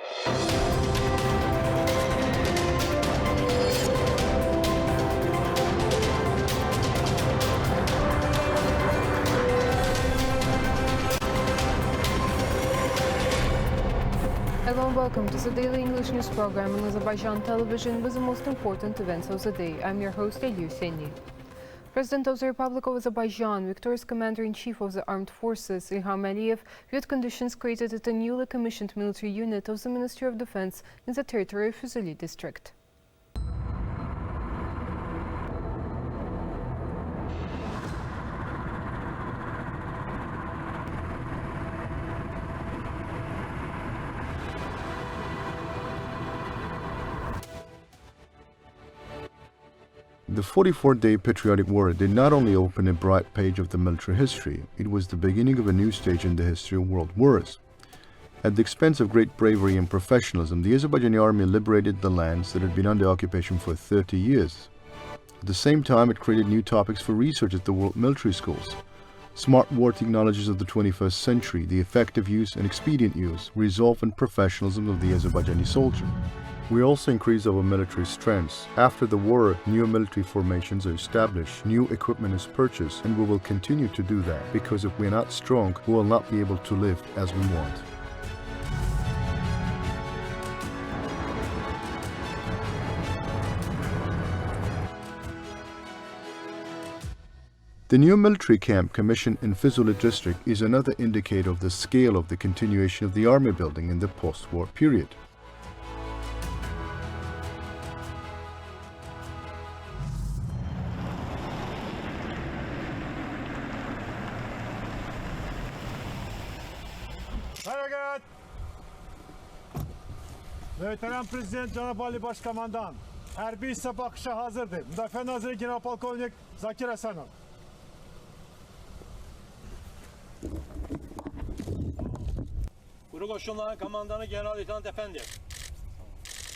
Hello and welcome to the daily English news program on Azərbaycan Television with the most important events of the day. I'm your host, Ilham. President of the Republic of Azerbaijan, victorious Commander-in-Chief of the Armed Forces, Ilham viewed conditions created at the newly commissioned military unit of the Ministry of Defense in the territory of Füzuli district. The 44-day patriotic war did not only open a bright page of the military history, it was the beginning of a new stage in the history of world wars. At the expense of great bravery and professionalism, the Azerbaijani army liberated the lands that had been under occupation for 30 years. At the same time, it created new topics for research at the world military schools. Smart war technologies of the 21st century, the effective use and expedient use, resolve and professionalism of the Azerbaijani soldier. We also increase our military strengths. After the war, new military formations are established, new equipment is purchased, and we will continue to do that, because if we are not strong, we will not be able to live as we want. The new military camp commissioned in Füzuli district is another indicator of the scale of the continuation of the army building in the post-war period. Hərəkət! Möhtərəm Prezident Cənab Ali Başkomandan, hərbi hissə baxışa hazırdır. Müdafiə Naziri General-Polkovnik Zakir Həsənov. Quru qoşunların komandanı General-Leytenant Əfəndiyev.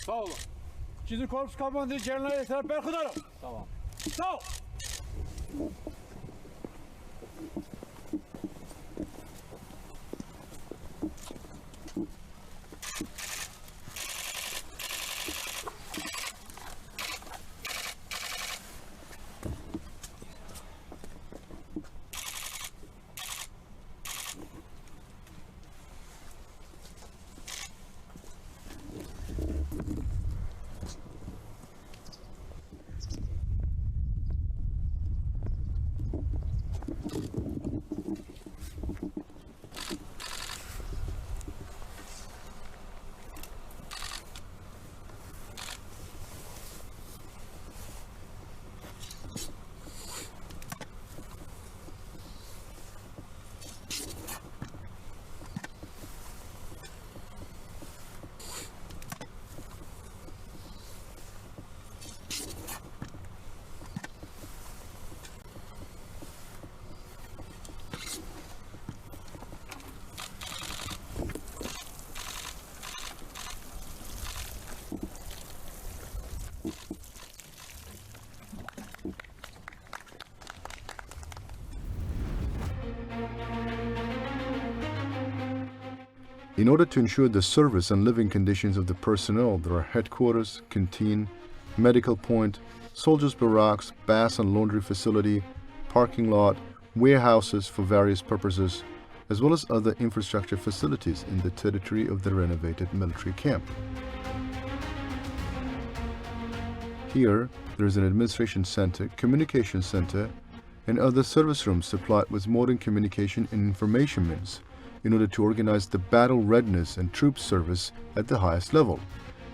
Sağ olun. 2. Korpus Komandiri General-Leytenant Bərxudarov. Tamam. Sağ ol. In order to ensure the service and living conditions of the personnel, there are headquarters, canteen, medical point, soldiers' barracks, baths and laundry facility, parking lot, warehouses for various purposes, as well as other infrastructure facilities in the territory of the renovated military camp. Here, there is an administration center, communication center, and other service rooms supplied with modern communication and information means, in order to organize the battle readiness and troop service at the highest level,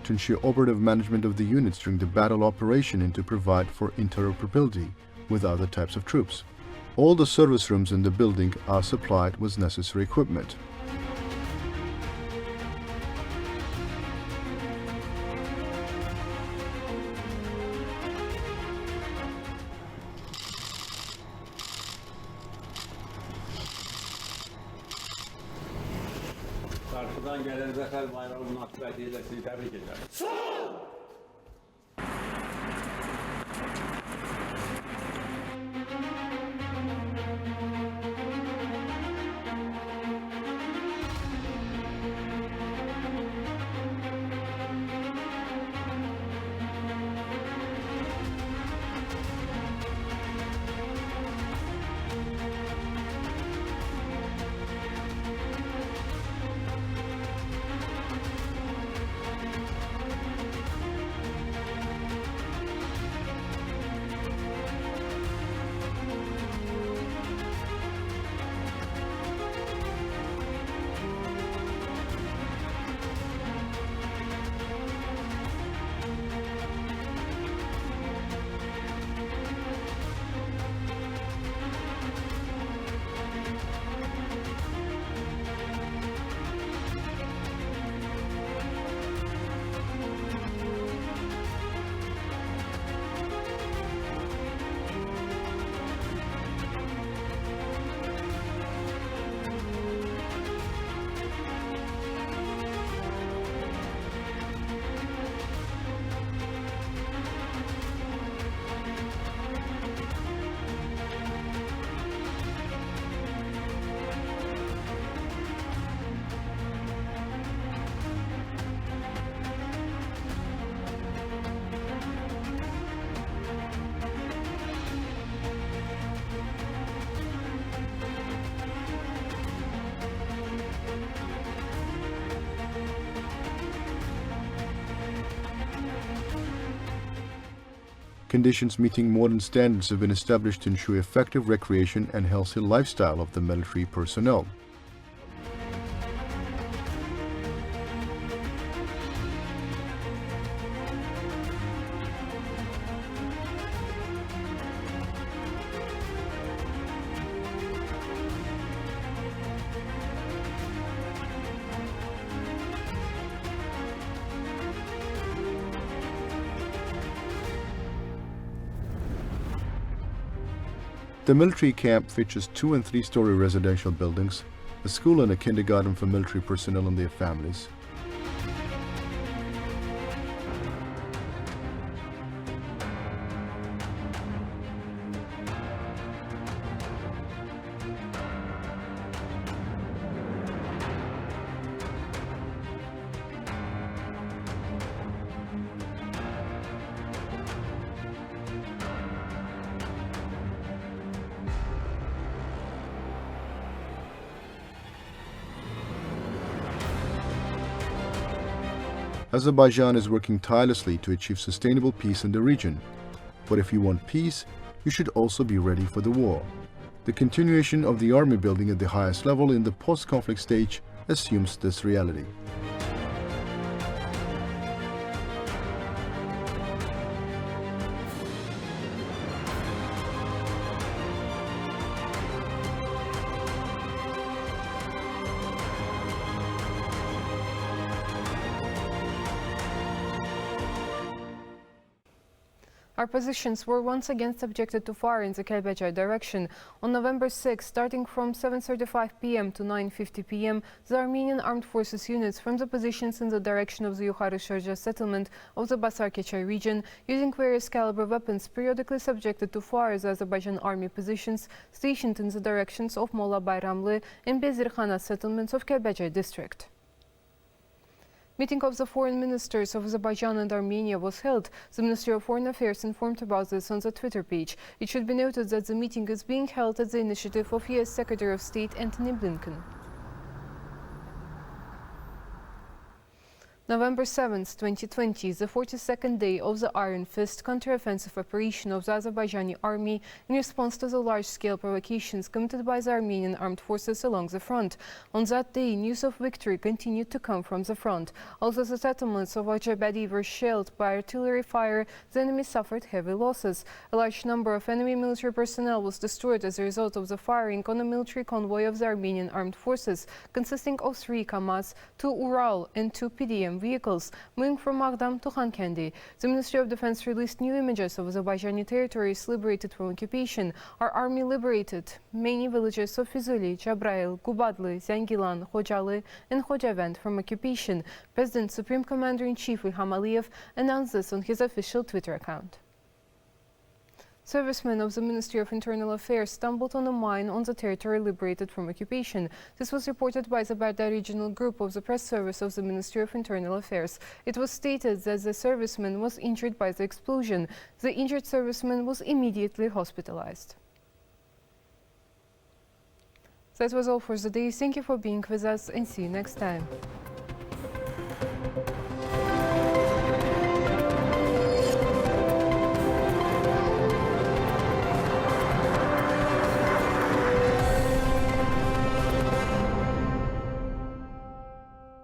to ensure operative management of the units during the battle operation and to provide for interoperability with other types of troops. All the service rooms in the building are supplied with necessary equipment. Qarşıdan gələn zəfər bayrağı münasibətilə sizi təbrik edirəm. Sağ ol! Conditions meeting modern standards have been established to ensure effective recreation and healthy lifestyle of the military personnel. The military camp features 2- and 3-story residential buildings, a school and a kindergarten for military personnel and their families. Azerbaijan is working tirelessly to achieve sustainable peace in the region. But if you want peace, you should also be ready for the war. The continuation of the army building at the highest level in the post-conflict stage assumes this reality. Our positions were once again subjected to fire in the Kəlbəcər direction. On November 6, starting from 7:35 p.m. to 9:50 p.m., the Armenian Armed Forces units from the positions in the direction of the Yuxarı Şarja settlement of the Basar-Keçay region, using various caliber weapons, periodically subjected to fire the Azerbaijan army positions stationed in the directions of Molla Bayramlı and Bezirxana settlements of Kəlbəcər district. Meeting of the foreign ministers of Azerbaijan and Armenia was held. The Ministry of Foreign Affairs informed about this on the Twitter page. It should be noted that the meeting is being held at the initiative of US Secretary of State Antony Blinken. November 7, 2020 is the 42nd day of the Iron Fist counter-offensive operation of the Azerbaijani army in response to the large-scale provocations committed by the Armenian armed forces along the front. On that day, news of victory continued to come from the front. Although the settlements of Azerbaijani were shelled by artillery fire, the enemy suffered heavy losses. A large number of enemy military personnel was destroyed as a result of the firing on a military convoy of the Armenian armed forces, consisting of 3 Kamaz, 2 Ural and 2 PDM vehicles moving from Magdam to Khankendi. The Ministry of Defense released new images of Azerbaijani territories liberated from occupation. Our army liberated many villages of Füzuli, Jabrail, Gubadlı, Zengilan, Khojalı and Khojavend from occupation. President Supreme Commander-in-Chief Ilham Aliyev announced this on his official Twitter account. Servicemen of the Ministry of Internal Affairs stumbled on a mine on the territory liberated from occupation. This was reported by the Barda Regional Group of the Press Service of the Ministry of Internal Affairs. It was stated that the serviceman was injured by the explosion. The injured serviceman was immediately hospitalized. That was all for the day. Thank you for being with us and see you next time.